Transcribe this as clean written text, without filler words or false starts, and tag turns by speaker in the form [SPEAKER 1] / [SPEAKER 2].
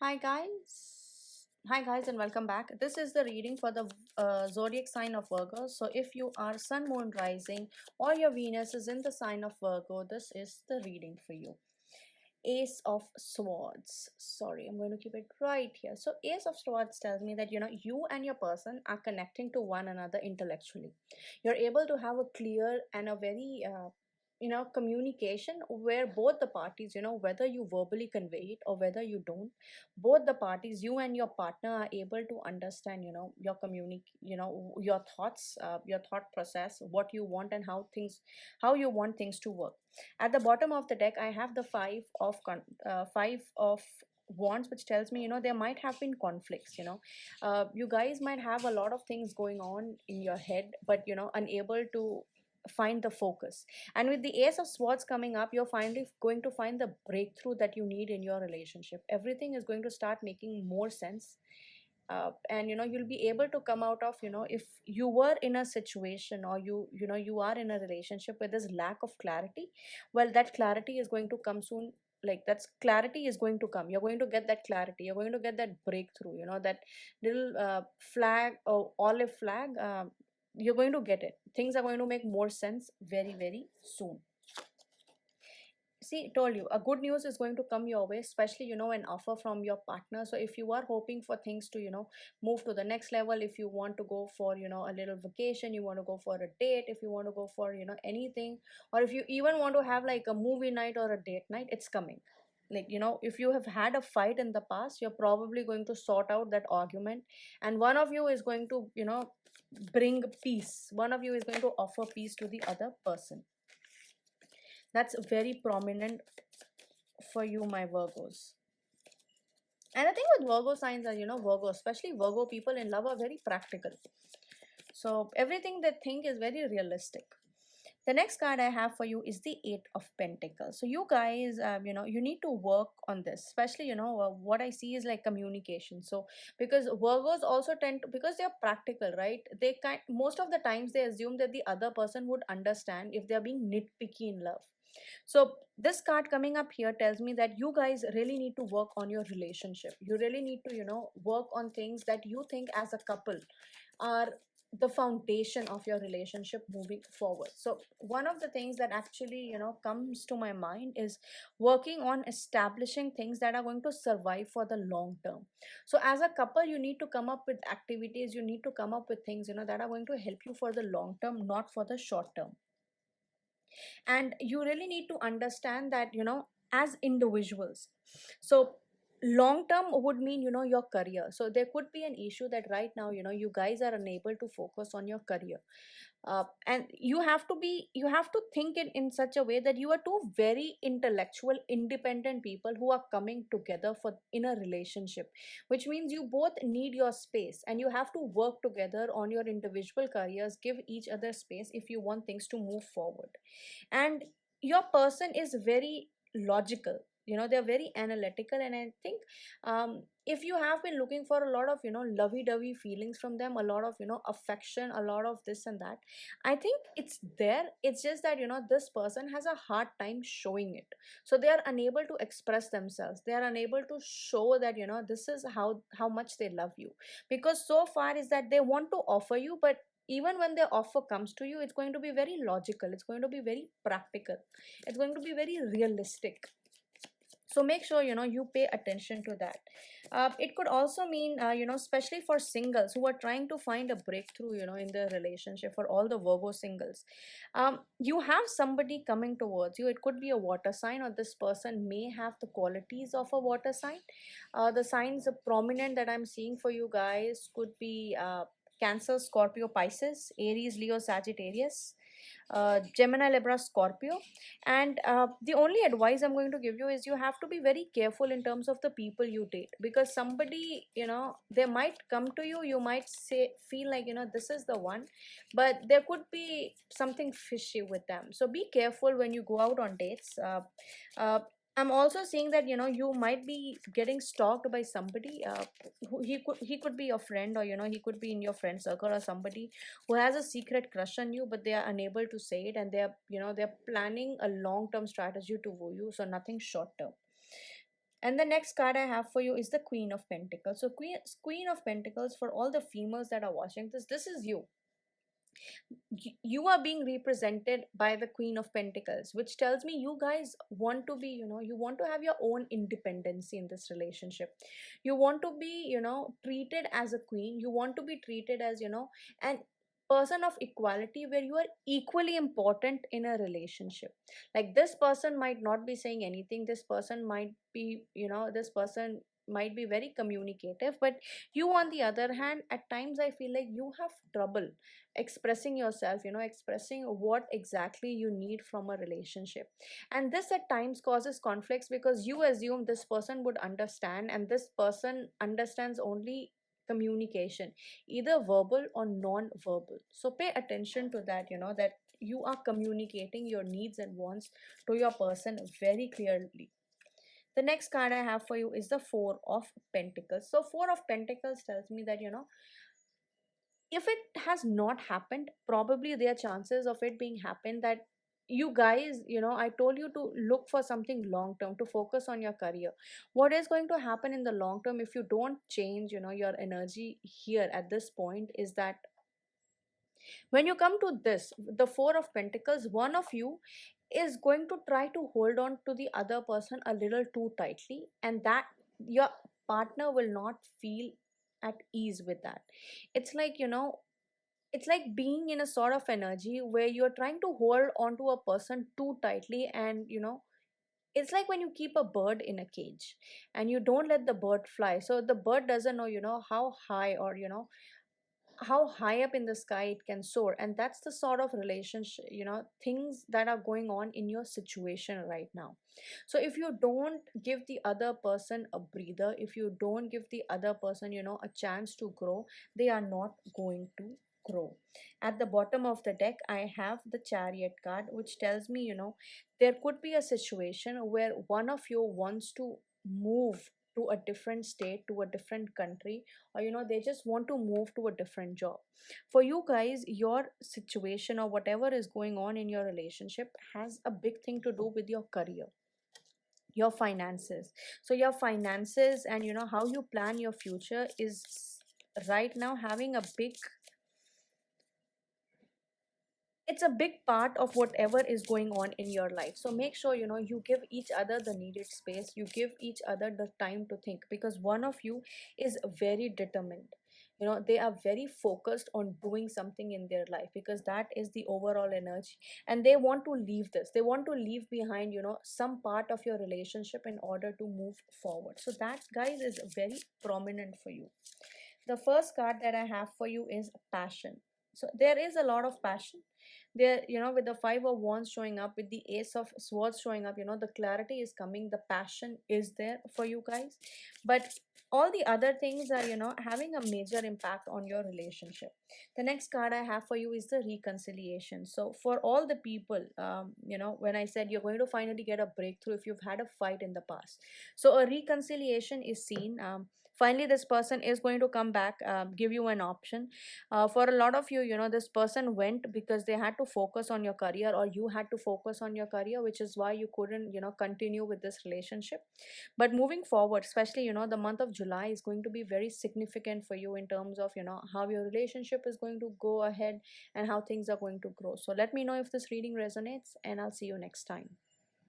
[SPEAKER 1] Hi guys. Hi guys and welcome back. This is the reading for the zodiac sign of Virgo. So if you are sun, moon, rising or your Venus is in the sign of Virgo, this is the reading for you. Ace of Swords. Sorry, I'm going to keep it right here. So Ace of Swords tells me that you and your person are connecting to one another intellectually. You're able to have a clear and a very communication where both the parties, whether you verbally convey it or whether you don't, both the parties, you and your partner, are able to understand your your thoughts, your thought process, what you want and how you want things to work. At the bottom of the deck I have the five of wands, which tells me there might have been conflicts. You guys might have a lot of things going on in your head, but unable to find the focus. And with the ace of swords coming up, you're finally going to find the breakthrough that you need in your relationship. Everything is going to start making more sense. And you'll be able to come out of, if you were in a situation, or you are in a relationship where there's lack of clarity, well, that clarity is going to come soon. Like, that's clarity is going to come. You're going to get that clarity, you're going to get that breakthrough, that little flag or olive flag. You're going to get it. Things are going to make more sense very, very soon. See, told you, a good news is going to come your way, especially an offer from your partner. So if you are hoping for things to move to the next level, if you want to go for a little vacation, you want to go for a date, if you want to go for anything, or if you even want to have like a movie night or a date night, it's coming. Like, if you have had a fight in the past, you're probably going to sort out that argument, and one of you is going to bring peace. One of you is going to offer peace to the other person. That's very prominent for you, my Virgos. And the thing with Virgo signs are, Virgo, especially Virgo people in love, are very practical. So everything they think is very realistic. The next card I have for you is the Eight of Pentacles. So you guys, you need to work on this, especially, what I see is like communication. So because Virgos also tend to, because they're practical, right? Most of the times they assume that the other person would understand if they're being nitpicky in love. So this card coming up here tells me that you guys really need to work on your relationship. You really need to, work on things that you think as a couple are the foundation of your relationship moving forward. So one of the things that actually comes to my mind is working on establishing things that are going to survive for the long term. So as a couple, you need to come up with activities, you need to come up with things that are going to help you for the long term, not for the short term. And you really need to understand that as individuals. So long term would mean your career. So there could be an issue that right now you guys are unable to focus on your career. And you have to think it in such a way that you are two very intellectual independent people who are coming together for in a relationship, which means you both need your space and you have to work together on your individual careers, give each other space if you want things to move forward. And your person is very logical. They're very analytical, and I think if you have been looking for a lot of lovey-dovey feelings from them, a lot of affection, a lot of this and that, I think it's there. It's just that this person has a hard time showing it. So they are unable to express themselves, they are unable to show that this is how much they love you, because so far is that they want to offer you, but even when the offer comes to you, it's going to be very logical, it's going to be very practical, it's going to be very realistic. So make sure you pay attention to that. It could also mean especially for singles who are trying to find a breakthrough in their relationship. For all the Virgo singles, you have somebody coming towards you. It could be a water sign, or this person may have the qualities of a water sign. The signs prominent that I'm seeing for you guys could be Cancer, Scorpio, Pisces, Aries, Leo, Sagittarius, Gemini, Libra, Scorpio. And the only advice I'm going to give you is you have to be very careful in terms of the people you date, because somebody, they might come to you, you might feel like this is the one, but there could be something fishy with them. So be careful when you go out on dates. Uh, I'm also seeing that you might be getting stalked by somebody. He could be your friend, or he could be in your friend circle, or somebody who has a secret crush on you, but they are unable to say it, and they're planning a long term strategy to woo you. So nothing short term. And the next card I have for you is the Queen of Pentacles. So Queen of Pentacles, for all the females that are watching this is you. You are being represented by the Queen of Pentacles, which tells me you guys want to be, you want to have your own independency in this relationship. You want to be, treated as a queen. You want to be treated as, an person of equality, where you are equally important in a relationship. Like, this person might not be saying anything, this person might be, this person might be very communicative, but you, on the other hand, at times I feel like you have trouble expressing yourself, expressing what exactly you need from a relationship. And this at times causes conflicts, because you assume this person would understand, and this person understands only communication, either verbal or non-verbal. So pay attention to that, that you are communicating your needs and wants to your person very clearly. The next card I have for you is the Four of Pentacles. So Four of Pentacles tells me that, if it has not happened, probably there are chances of it being happened, that you guys, I told you to look for something long term, to focus on your career. What is going to happen in the long term, if you don't change, your energy here at this point, is that when you come to this, the Four of Pentacles, one of you is going to try to hold on to the other person a little too tightly, and that your partner will not feel at ease with that. It's like, it's like being in a sort of energy where you're trying to hold onto a person too tightly, and it's like when you keep a bird in a cage and you don't let the bird fly, so the bird doesn't know, how high, or how high up in the sky it can soar. And that's the sort of relationship, things that are going on in your situation right now. So if you don't give the other person a breather, if you don't give the other person, a chance to grow, they are not going to grow. At the bottom of the deck, I have the Chariot card, which tells me, there could be a situation where one of you wants to move to a different state, to a different country, or they just want to move to a different job. For you guys, your situation or whatever is going on in your relationship has a big thing to do with your career, your finances. So your finances, and how you plan your future is right now having a big, it's a big part of whatever is going on in your life. So make sure, you give each other the needed space, you give each other the time to think, because one of you is very determined. They are very focused on doing something in their life, because that is the overall energy, and they want to leave this, they want to leave behind, some part of your relationship in order to move forward. So that, guys, is very prominent for you. The first card that I have for you is passion. So there is a lot of passion there, with the Five of Wands showing up, with the Ace of Swords showing up, the clarity is coming, the passion is there for you guys. But all the other things are, having a major impact on your relationship. The next card I have for you is the Reconciliation. So for all the people, when I said you're going to finally get a breakthrough if you've had a fight in the past, so a reconciliation is seen. Finally this person is going to come back, give you an option. For a lot of you, this person went because they had to focus on your career, or you had to focus on your career, which is why you couldn't, continue with this relationship. But moving forward, especially, the month of July is going to be very significant for you in terms of, how your relationship is going to go ahead and how things are going to grow. So let me know if this reading resonates, and I'll see you next time.